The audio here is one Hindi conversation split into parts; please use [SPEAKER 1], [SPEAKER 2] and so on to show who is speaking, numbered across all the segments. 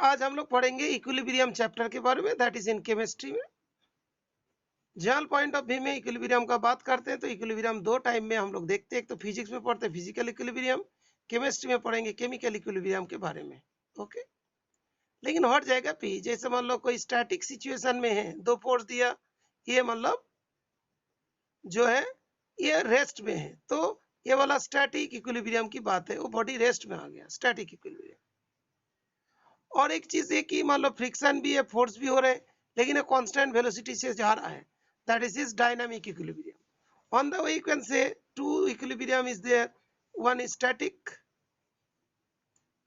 [SPEAKER 1] आज हम लोग पढ़ेंगे इक्विलिब्रियम चैप्टर के बारे में, दैट इज इन केमिस्ट्री में। जनरल पॉइंट ऑफ व्यू में इक्विलिब्रियम का बात करते हैं तो इक्विलिब्रियम दो टाइम में हम लोग देखते हैं, एक तो फिजिक्स में पढ़ते हैं फिजिकल इक्विलिब्रियम, केमिस्ट्री में पढ़ेंगे केमिकल इक्विलिब्रियम के बारे में। ओके, लेकिन हट जाएगा पी। जैसे मान लो कोई स्टैटिक सिचुएशन में है, दो फोर्स दिया, ये मतलब जो है ये रेस्ट में है, तो ये वाला स्टैटिक इक्विलिब्रियम की बात है, वो बॉडी रेस्ट में आ गया, स्टैटिक इक्विलिब्रियम। और एक चीज है कि मान लो फ्रिक्शन भी है, फोर्स भी हो रहे हैं, लेकिन कांस्टेंट वेलोसिटी से जा रहा है, that is is dynamic equilibrium. On the way you can say two equilibrium is there, one is static,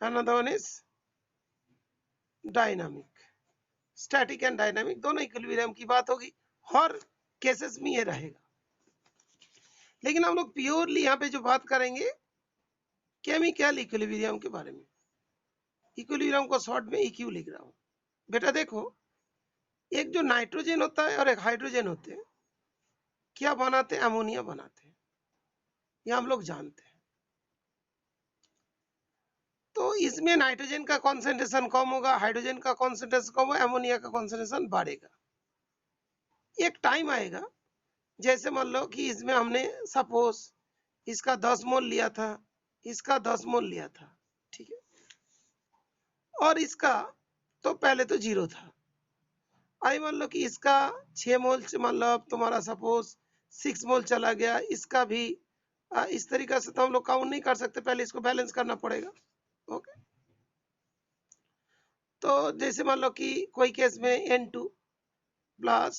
[SPEAKER 1] another one is dynamic। Static and dynamic दोनों इक्विलिब्रियम की बात होगी, हर केसेस में ये रहेगा। लेकिन हम लोग प्योरली यहाँ पे जो बात करेंगे केमिकल इक्विलिब्रियम के बारे में। इक्विलिब्रियम को शॉर्ट में इक्यू लिख रहा हूँ। बेटा देखो, एक जो नाइट्रोजन होता है और एक हाइड्रोजन होते हैं, क्या बनाते हैं? अमोनिया बनाते हैं, ये हम लोग जानते हैं। तो इसमें नाइट्रोजन का कॉन्सेंट्रेशन कम होगा, हाइड्रोजन का कॉन्सेंट्रेशन कम होगा, अमोनिया का कॉन्सेंट्रेशन बढ़ेगा। एक टाइम आएगा, जैसे मान लो कि इसमें हमने सपोज इसका 10 मोल लिया था, इसका 10 मोल लिया था, ठीक है, और इसका तो पहले तो 0 था। आई मान लो कि इसका 6 मोल, मान लो अब तुम्हारा सपोज 6 मोल चला गया, इसका भी इस तरीके से तो हम लोग काउंट नहीं कर सकते, पहले इसको बैलेंस करना पड़ेगा। ओके, तो जैसे मान लो कि कोई केस में N2 plus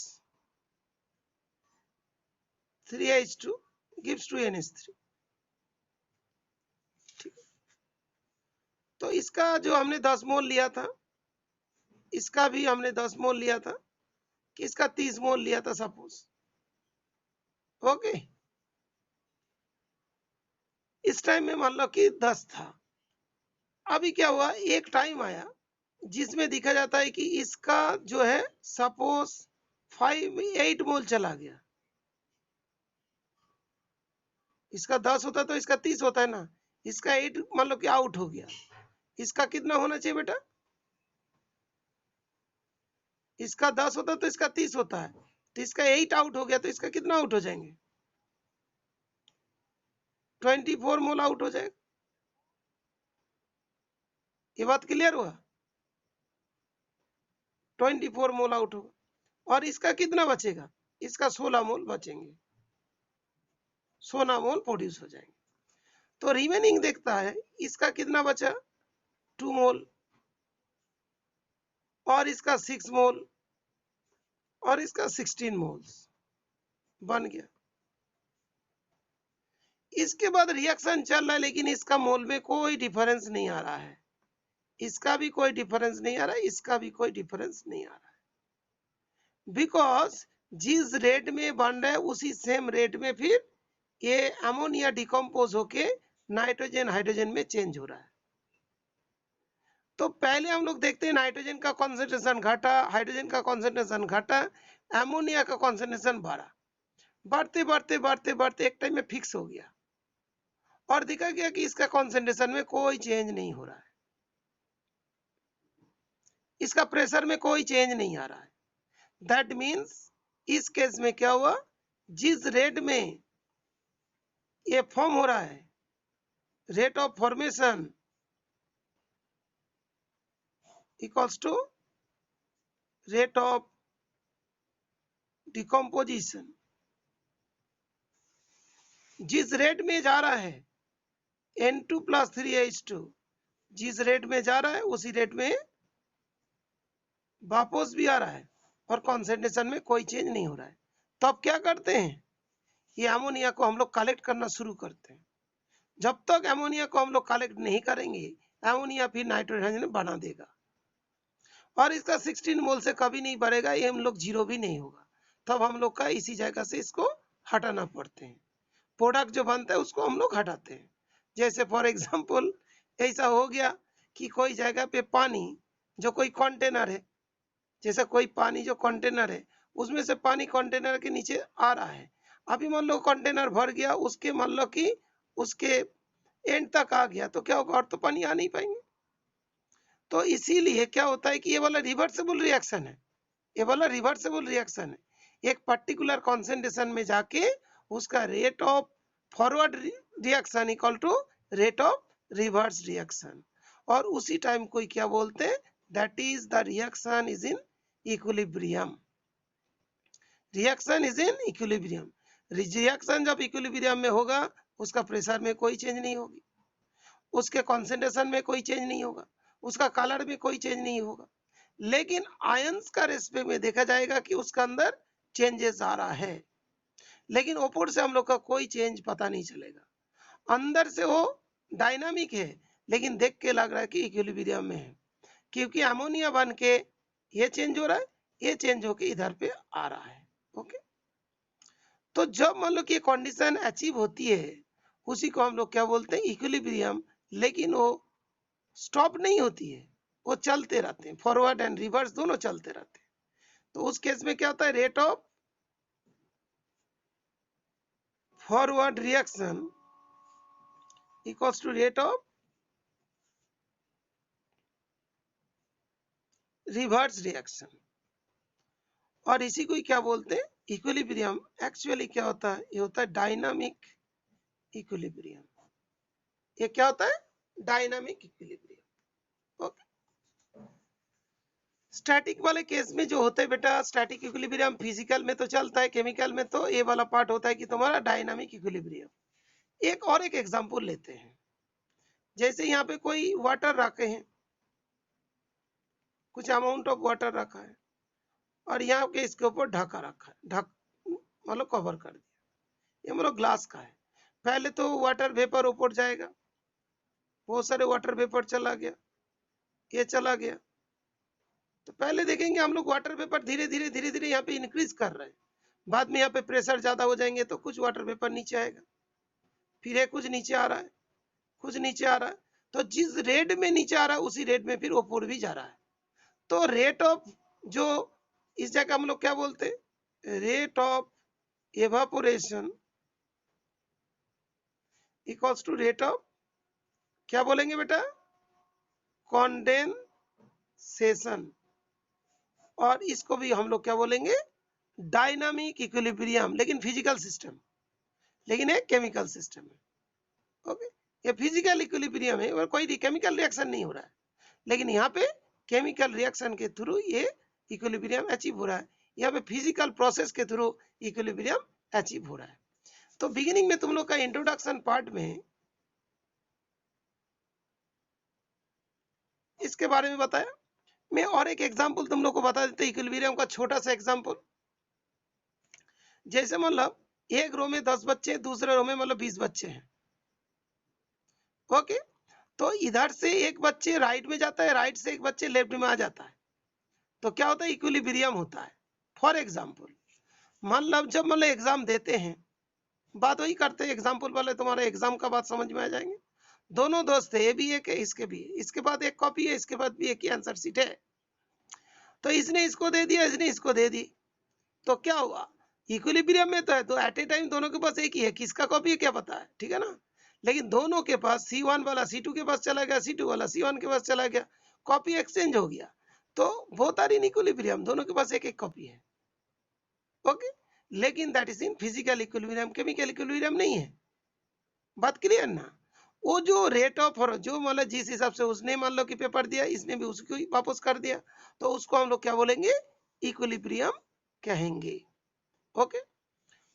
[SPEAKER 1] 3H2 gives to NH3, ठीक है। तो इसका जो हमने 10 मोल लिया था, इसका भी हमने 10 मोल लिया था, कि इसका 30 मोल लिया था सपोज। ओके, इस टाइम में मान लो कि 10 था। अभी क्या हुआ, एक टाइम आया जिसमें दिखा जाता है कि इसका जो है सपोज 8 मोल चला गया। इसका 10 होता तो इसका 30 होता है ना, इसका 8 मान लो कि आउट हो गया। इसका कितना होना चाहिए बेटा? इसका 10 होता तो इसका 30 होता है, तो इसका 8 आउट हो गया, तो इसका कितना आउट हो जाएंगे? 24 मोल आउट हो जाएगा। ये बात क्लियर हुआ? 24 मोल आउट होगा, और इसका कितना बचेगा? इसका 16 मोल बचेंगे, 16 मोल प्रोड्यूस हो जाएंगे। तो रिमेनिंग देखता है इसका कितना बचा, 2 मोल, और इसका 6 मोल, और इसका 16 मोल्स बन गया। इसके बाद रिएक्शन चल रहा है, लेकिन इसका मोल में कोई डिफरेंस नहीं आ रहा है, इसका भी कोई डिफरेंस नहीं आ रहा है, इसका भी कोई डिफरेंस नहीं आ रहा है, बिकॉज जिस रेट में बन रहा है उसी सेम रेट में फिर ये अमोनिया डिकम्पोज होके नाइट्रोजन हाइड्रोजन में चेंज हो रहा है। तो पहले हम लोग देखते हैं नाइट्रोजन का कॉन्सेंट्रेशन घटा, हाइड्रोजन का कॉन्सेंट्रेशन घटा, अमोनिया का कॉन्सेंट्रेशन बढ़ा, बढ़ते बढ़ते बढ़ते बढ़ते एक टाइम में फिक्स हो गया, और दिखा गया कि इसका कॉन्सेंट्रेशन में कोई चेंज नहीं हो रहा है, इसका प्रेशर में कोई चेंज नहीं आ रहा है। दैट मीन्स इस केस में क्या हुआ, जिस रेट में ये फॉर्म हो रहा है, rate of formation equals to rate of decomposition. जिस रेट में जा रहा है N2 प्लस 3H2, जिस रेट में जा रहा है उसी रेट में वापस भी आ रहा है, और कॉन्सेंट्रेशन में कोई चेंज नहीं हो रहा है। तो अब क्या करते हैं, ये अमोनिया को हम लोग कलेक्ट करना शुरू करते हैं। जब तक अमोनिया को हम लोग कलेक्ट नहीं करेंगे, अमोनिया फिर नाइट्रोजन बना देगा, और इसका 16 मोल से कभी नहीं बढ़ेगा, ये हम लोग 0 भी नहीं होगा। तब हम लोग का इसी जगह से इसको हटाना पड़ते हैं, प्रोडक्ट जो बनता है उसको हम लोग हटाते हैं। जैसे फॉर एग्जाम्पल ऐसा हो गया कि कोई जगह पे पानी, जो कोई कंटेनर है, जैसा कोई पानी जो कंटेनर है, उसमें से पानी कंटेनर के नीचे आ रहा है। अभी मान लो कंटेनर भर गया, उसके मान लो कि उसके एंड तक आ गया, तो क्या होगा, और तो पानी आ नहीं पाएंगे। तो इसीलिए क्या होता है कि ये वाला रिवर्सेबल रिएक्शन है, ये वाला रिवर्सेबल रिएक्शन है। एक पर्टिकुलर कॉन्सेंट्रेशन में जाके उसका rate of forward reaction equal to rate of reverse reaction, और उसी टाइम कोई क्या बोलते हैं, that is the reaction is in equilibrium. Reaction is in equilibrium. Reaction जब इक्विलिब्रियम में होगा उसका प्रेशर में कोई चेंज नहीं होगी, उसके कॉन्सेंट्रेशन में कोई चेंज नहीं होगा, उसका कलर में कोई चेंज नहीं होगा, लेकिन आयंस का रेस्पेक्ट में देखा जाएगा कि उसका अंदर चेंजेस आ रहा है, लेकिन ऊपर से हम लोग का कोई चेंज पता नहीं चलेगा। अंदर से वो डायनामिक है लेकिन देख के लग रहा है कि इक्विलिब्रियम में है, क्योंकि अमोनिया बन के ये चेंज हो रहा है, ये चेंज होके इधर पे आ रहा है। ओके, तो जब मान लो कि ये कंडीशन अचीव होती है उसी को हम लोग क्या बोलते हैं, इक्विलिब्रियम। लेकिन वो स्टॉप नहीं होती है, वो चलते रहते हैं, फॉरवर्ड एंड रिवर्स दोनों चलते रहते हैं। तो उस केस में क्या होता है, rate of forward reaction equals to rate of reverse reaction, और इसी को क्या बोलते हैं, इक्विलिब्रियम। एक्चुअली क्या होता है, ये होता है डायनामिक इक्विलिब्रियम। ये क्या होता है, डायनामिक इक्विलिब्रियम। ओके, स्टैटिक वाले केस में जो होता है बेटा, स्टैटिक इक्विलिब्रियम फिजिकल में तो चलता है, केमिकल में तो ये वाला पार्ट होता है कि तुम्हारा डायनामिक इक्विलिब्रियम। एक और एक एग्जांपल लेते हैं, जैसे यहाँ पे कोई वाटर रखे हैं, कुछ अमाउंट ऑफ वाटर रखा है और यहाँ के इसके ऊपर ढका रखा है, ढक मतलब कवर कर दिया, ये मतलब ग्लास का है। पहले तो वाटर वेपर ऊपर जाएगा, बहुत सारे वाटर वेपर चला गया, ये चला गया, तो पहले देखेंगे हम लोग वाटर वेपर धीरे धीरे धीरे धीरे यहाँ पे इंक्रीज कर रहे हैं। बाद में यहाँ पे प्रेशर ज्यादा हो जाएंगे तो कुछ वाटर वेपर नीचे आएगा, फिर ये कुछ नीचे आ रहा है, कुछ नीचे आ रहा है, तो जिस रेट में नीचे आ रहा है उसी रेट में फिर ऊपर भी जा रहा है। तो रेट ऑफ, जो इस जगह हम लोग क्या बोलते हैं, rate of evaporation equals to rate of, क्या बोलेंगे बेटा, कंडेंसेशन, और इसको भी हम लोग क्या बोलेंगे, डायनामिक इक्विलिब्रियम, लेकिन फिजिकल सिस्टम, लेकिन एक केमिकल सिस्टम है। ओके, ये फिजिकल इक्विलिब्रियम है और कोई केमिकल रिएक्शन नहीं हो रहा है, लेकिन यहाँ पे केमिकल रिएक्शन के थ्रू ये इक्विलिब्रियम अचीव हो रहा है, यहाँ पे फिजिकल प्रोसेस के थ्रू इक्विलिब्रियम अचीव हो रहा है। तो बिगिनिंग में तुम लोग का इंट्रोडक्शन पार्ट में इसके बारे में बताया। मैं और एक एग्जांपल तुम लोग को बता देते इक्विलिब्रियम का, छोटा सा एग्जांपल। जैसे मतलब एक रो में 10 बच्चे, दूसरे रो में मतलब 20 बच्चे हैं। ओके, तो इधर से एक बच्चे राइट में जाता है, राइट से एक बच्चे लेफ्ट में आ जाता है, तो क्या होता है, इक्विलिब्रियम होता है। फॉर एग्जांपल मतलब जब मतलब एग्जाम देते हैं, बात वही करते हैं, एग्जांपल वाले तुम्हारे एग्जाम का बात समझ में आ जाएंगे। दोनों दोस्त है, ये भी एक है, इसके भी है, इसके बाद एक कॉपी है, इसके बाद भी एक ही आंसर शीट है। तो इसने इसको दे दिया, इसने इसको दे दी, तो क्या हुआ, इक्विलिब्रियम में तो है, तो एट ए टाइम दोनों के पास एक ही है, किसका कॉपी है क्या पता है, ठीक है ना। लेकिन दोनों के पास C1 वाला C2 के पास चला गया, C2 वाला C1 के पास चला गया, कॉपी एक्सचेंज हो गया, तो बोथ आर इन इक्विलिब्रियम, दोनों के पास एक एक कॉपी है। ओके, लेकिन that is in physical equilibrium, chemical equilibrium नहीं है। बात क्लियर ना। वो जो रेट ऑफ, जो मतलब जिस हिसाब से उसने मान लो कि पेपर दिया, इसने भी उसको ही वापस कर दिया, तो उसको हम लोग क्या बोलेंगे, इक्विलिब्रियम कहेंगे। ओके,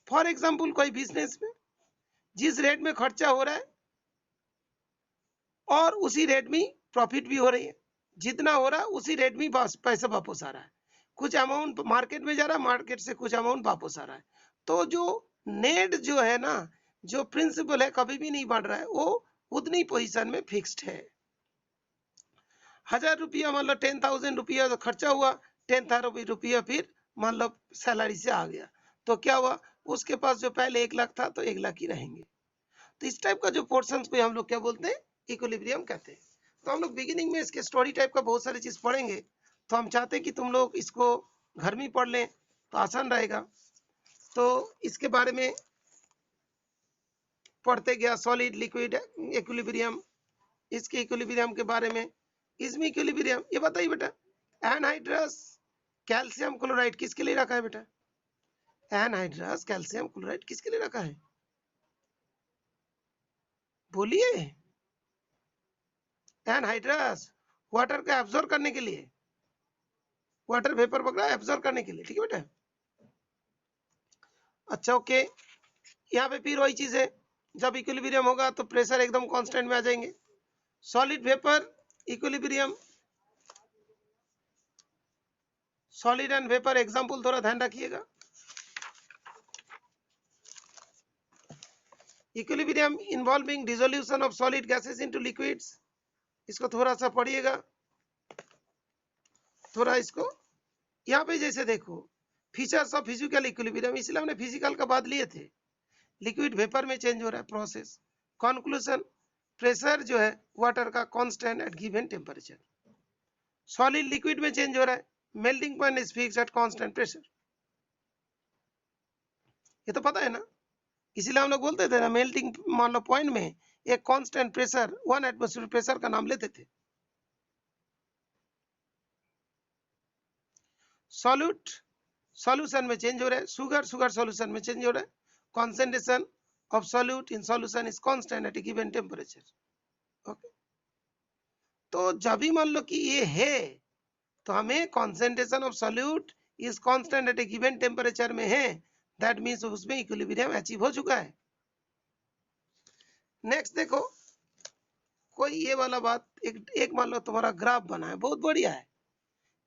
[SPEAKER 1] फॉर एग्जांपल कोई बिजनेस में जिस रेट में खर्चा हो रहा है और उसी रेट में प्रॉफिट भी हो रही है, जितना हो रहा है उसी रेट में पैसा वापस आ रहा है, कुछ अमाउंट मार्केट में जा रहा है, मार्केट से कुछ अमाउंट वापस आ रहा है, तो जो नेट जो है ना, जो प्रिंसिपल है कभी भी नहीं बढ़ रहा है, वो उतनी पोजीशन में फिक्स्ड है। 1000 रुपया मतलब 10,000 रुपया तो खर्चा हुआ, 10,000 रुपया फिर मान लो सैलरी से आ गया, तो क्या हुआ, उसके पास जो पहले 1 लाख था तो 1 लाख ही रहेंगे। तो इस टाइप का जो पोर्शन को हम लोग क्या बोलते हैं, इक्विलिब्रियम कहते हैं। तो हम लोग बिगिनिंग में इसके स्टोरी टाइप का बहुत सारी चीज पढ़ेंगे, तो हम चाहते हैं कि तुम लोग इसको घर में पढ़ लें तो आसान रहेगा। तो इसके बारे में पढ़ते गया, सॉलिड लिक्विड इक्विलिब्रियम, इसके इक्विलिब्रियम के बारे में इसमें इक्विलिब्रियम, ये बताइए बेटा, एनहाइड्रस कैल्शियम क्लोराइड किसके लिए रखा है बेटा? एनहाइड्रस कैल्शियम क्लोराइड किसके लिए रखा है? बोलिए। एनहाइड्रस वाटर को एब्जॉर्ब करने के लिए, वाटर वेपर वगैरह एब्जॉर्ब करने के लिए, ठीक है बेटा। अच्छा ओके, यहाँ पे फिर वही चीज है, जब इक्विलिब्रियम होगा तो प्रेशर एकदम कांस्टेंट में आ जाएंगे। Solid vapour equilibrium, solid and vapour example थोड़ा ध्यान रखिएगा। Equilibrium involving dissolution of solid gases into liquids, इसको थोड़ा सा पढ़िएगा, थोड़ा इसको। यहाँ पे जैसे देखो फीचर्स ऑफ फिजिकल इक्विलिब्रियम, इसलिए हमने फिजिकल का बात लिए थे। लिक्विड वेपर में चेंज हो रहा है प्रोसेस। कंक्लूजन, प्रेशर जो है वाटर का constant eight given temperature. Solid liquid में चेंज हो रहा है, melting point is fixed at constant pressure. ये तो पता है ना, इसीलिए हम लोग बोलते थे ना मेल्टिंग मान लो पॉइंट में एक कांस्टेंट प्रेशर 1 एटमॉस्फेयर प्रेशर का नाम लेते थे। सॉल्यूट सॉल्यूशन में चेंज हो रहा है, शुगर शुगर सॉल्यूशन में चेंज हो रहा है। Concentration of solute in solution is constant eight A given temperature. Okay, तो जब भी मान लो कि ये है तो हमें concentration of solute is constant eight A given temperature में है, दैट मींस उसमें इक्विलिब्रियम अचीव हो चुका है। नेक्स्ट देखो, कोई ये वाला बात, एक मान लो तुम्हारा ग्राफ बना है, बहुत बढ़िया है।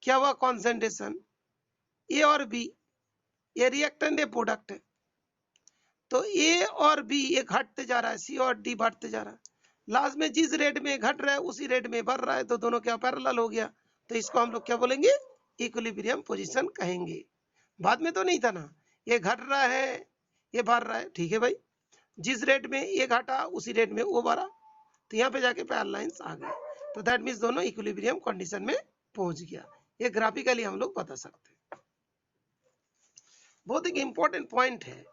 [SPEAKER 1] क्या हुआ? कॉन्सेंट्रेशन ए और बी, ये रिएक्टेंट है प्रोडक्ट है, तो ए और बी ये घटते जा रहा है, सी और डी बढ़ते जा रहा है। लास्ट में जिस रेट में घट रहा है उसी रेट में बढ़ रहा है, तो दोनों क्या पैरेलल हो गया, तो इसको हम लोग क्या बोलेंगे? इक्विलिब्रियम पोजीशन कहेंगे। बाद में तो नहीं था ना, ये घट रहा है ये बढ़ रहा है, ठीक है भाई, जिस रेट में ये घटा उसी रेट में वो बढ़ा, तो यहाँ पे जाके पैरेलल लाइंस आ गए, तो दैट मीन्स दोनों इक्विलिब्रियम कंडीशन में पहुंच गया। ये ग्राफिकली हम लोग बता सकते हैं। बहुत एक इंपॉर्टेंट पॉइंट है,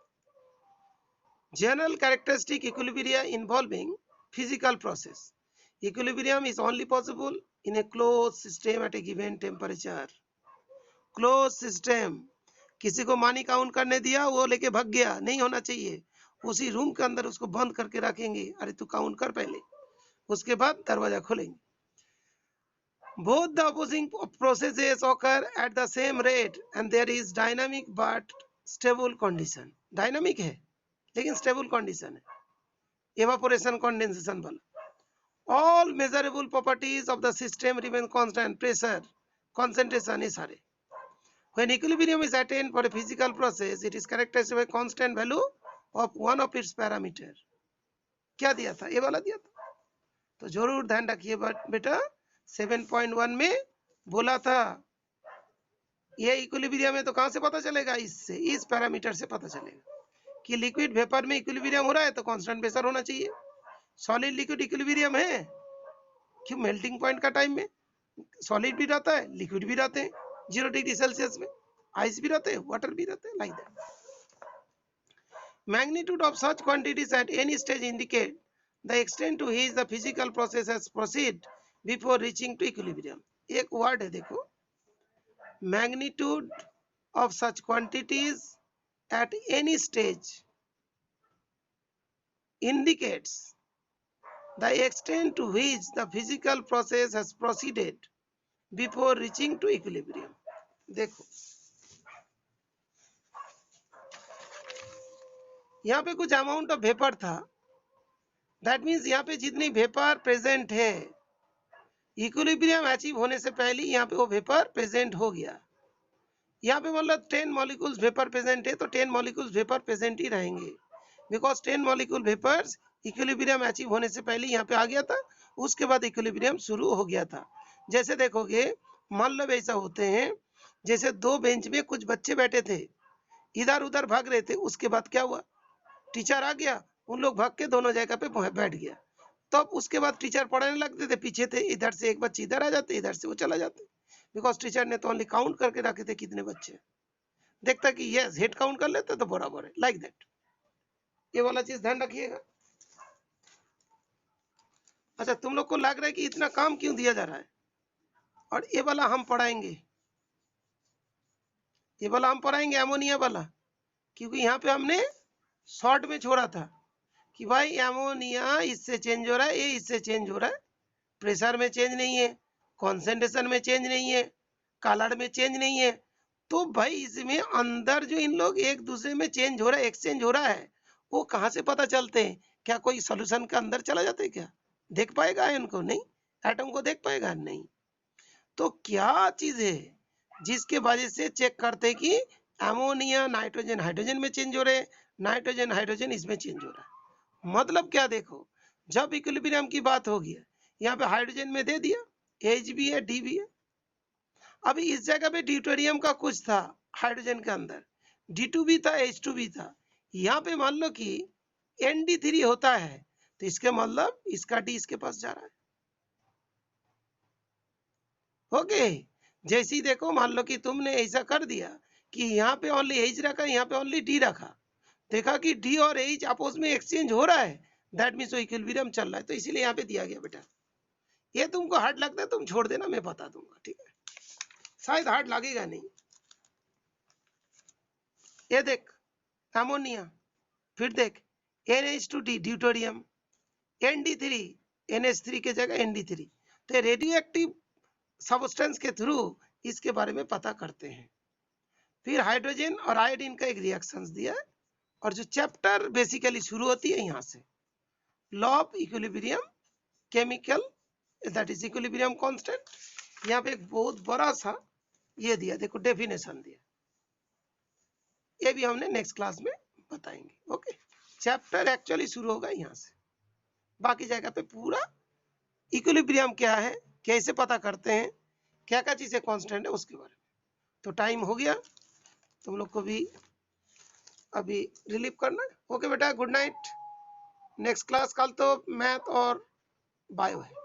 [SPEAKER 1] general characteristic equilibrium involving physical process. Equilibrium is only possible in a closed system at a given temperature. Closed system, किसी को मानी काउंट करने दिया वो लेके भाग गया, नहीं होना चाहिए। उसी रूम के अंदर उसको बंद करके रखेंगे, अरे तू काउंट कर पहले, उसके बाद दरवाजा खोलेंगे। Both the opposing processes occur at the same rate and there is dynamic but stable condition. Dynamic है लेकिन स्टेबल कंडीशन है, evaporation condensation वाला। all measurable properties of the system remain constant, pressure concentration ये सारे। when equilibrium is attained for a physical process it is characterized by constant value of one of its parameter। क्या दिया था? ये वाला दिया था, तो जरूर ध्यान रखिए बेटा। 7.1 में बोला था ये इक्विलिब्रियम है, तो कहां से पता चलेगा? इससे, इस पैरामीटर से पता चलेगा कि लिक्विड वेपर में इक्विलिब्रियम हो रहा है तो कांस्टेंट प्रेशर होना चाहिए। सॉलिड लिक्विड इक्विलिब्रियम है, क्यों? मेल्टिंग पॉइंट का टाइम में सॉलिड भी रहता है लिक्विड भी रहते हैं, 0 डिग्री सेल्सियस में आइस भी रहते हैं वाटर भी रहते हैं, like that. Magnitude of such quantities at any stage indicate the extent to which the physical process has proceed before reaching to equilibrium. एक वर्ड है देखो, magnitude of such quantities at any stage indicates the extent to which the physical process has proceeded before reaching to equilibrium। देखो यहाँ पे कुछ अमाउंट ऑफ वेपर था, दैट मीन्स यहाँ पे जितनी वेपर प्रेजेंट है इक्विलिब्रियम अचीव होने से पहले यहाँ पे वो वेपर प्रेजेंट हो गया। यहाँ पे मतलब 10 मॉलिक्यूल्स वेपर प्रेजेंट है तो 10 मॉलिक्यूल्स वेपर प्रेजेंट ही रहेंगे, because 10 molecule vapours equilibrium achieve होने से पहले यहाँ पे आ गया था, उसके बाद इक्विलिब्रियम शुरू हो गया था। जैसे देखोगे मान लो ऐसा होते हैं, जैसे दो बेंच में कुछ बच्चे बैठे थे, इधर उधर भाग रहे थे, उसके बाद क्या हुआ? टीचर आ गया, उन लोग भाग के दोनों जगह पे बैठ गया, तब तो उसके बाद टीचर पढ़ाने लगते थे, पीछे थे, इधर से एक बच्चे इधर आ जाते, इधर से वो चला जाते, बिकॉज टीचर ने तो ओनली काउंट करके रखे थे कितने बच्चे, देखता कि यस हेड काउंट कर लेते तो बराबर है, लाइक दैट। ये वाला चीज ध्यान रखिएगा। अच्छा, तुम लोग को लग रहा है कि इतना काम क्यों दिया जा रहा है? और ये वाला हम पढ़ाएंगे, ये वाला हम पढ़ाएंगे एमोनिया वाला, क्योंकि यहाँ पे हमने शॉर्ट में छोड़ा था कि भाई एमोनिया इससे चेंज हो रहा है, ये इससे चेंज हो रहा है, प्रेशर में चेंज नहीं है, कॉन्सेंट्रेशन में चेंज नहीं है, कलर में चेंज नहीं है। तो भाई इसमें अंदर जो इन लोग एक दूसरे में चेंज हो रहा है, एक्सचेंज हो रहा है, वो कहाँ से पता चलते हैं? क्या कोई सोल्यूशन के अंदर चला जाता है क्या? देख पाएगा आयन को? नहीं। एटम को देख पाएगा? नहीं। तो क्या चीज है जिसके वजह से चेक करते हैं कि अमोनिया नाइट्रोजन हाइड्रोजन में चेंज हो रहे हैं, नाइट्रोजन हाइड्रोजन इसमें चेंज हो रहा है। मतलब क्या, देखो जब इक्विलिब्रियम की बात होगी, यहाँ पे हाइड्रोजन में दे दिया, H भी है, D भी है। अभी इस जगह पे ड्यूटेरियम का कुछ था हाइड्रोजन के अंदर, D2 भी था, H2 भी था। यहाँ पे मान लो कि ND3 होता है, तो इसके मतलब इसका D इसके पास जा रहा है। ओके, जैसे ही देखो मान लो कि तुमने ऐसा कर दिया कि यहाँ पे ओनली H रखा, यहाँ पे ओनली D रखा, देखा कि D और H आपस में एक्सचेंज हो रहा है, दैट मीन्स इक्विलिब्रियम चल रहा है। तो इसीलिए यहाँ पे दिया गया बेटा। ये तुमको हार्ड लगता है तुम छोड़ देना, मैं बता दूंगा, ठीक है? शायद हार्ड लगेगा नहीं। ये देख अमोनिया, फिर देख NH2D ड्यूटेरियम, ND3 NH3 के जगह ND3। तो रेडियो एक्टिव सब्सटेंस के थ्रू इसके बारे में पता करते हैं। फिर हाइड्रोजन और आयोडीन का एक रिएक्शंस दिया है, और जो चैप्टर बेसिकली शुरू होती है यहाँ से, law of equilibrium, chemical that is equilibrium constant. यहाँ पे एक बहुत बड़ा सा ये दिया, देखो डेफिनेशन दिया, ये भी हमने नेक्स्ट क्लास में बताएंगे। ओके, चैप्टर एक्चुअली शुरू होगा यहाँ से, बाकी जगह पे पूरा इक्विलिब्रियम क्या है, कैसे पता करते हैं, क्या क्या चीजें कांस्टेंट है, उसके बारे में। तो टाइम हो गया, तुम लोग को भी अभी रिलीव करना है। ओके बेटा, गुड नाइट। नेक्स्ट क्लास कल तो मैथ और बायो है।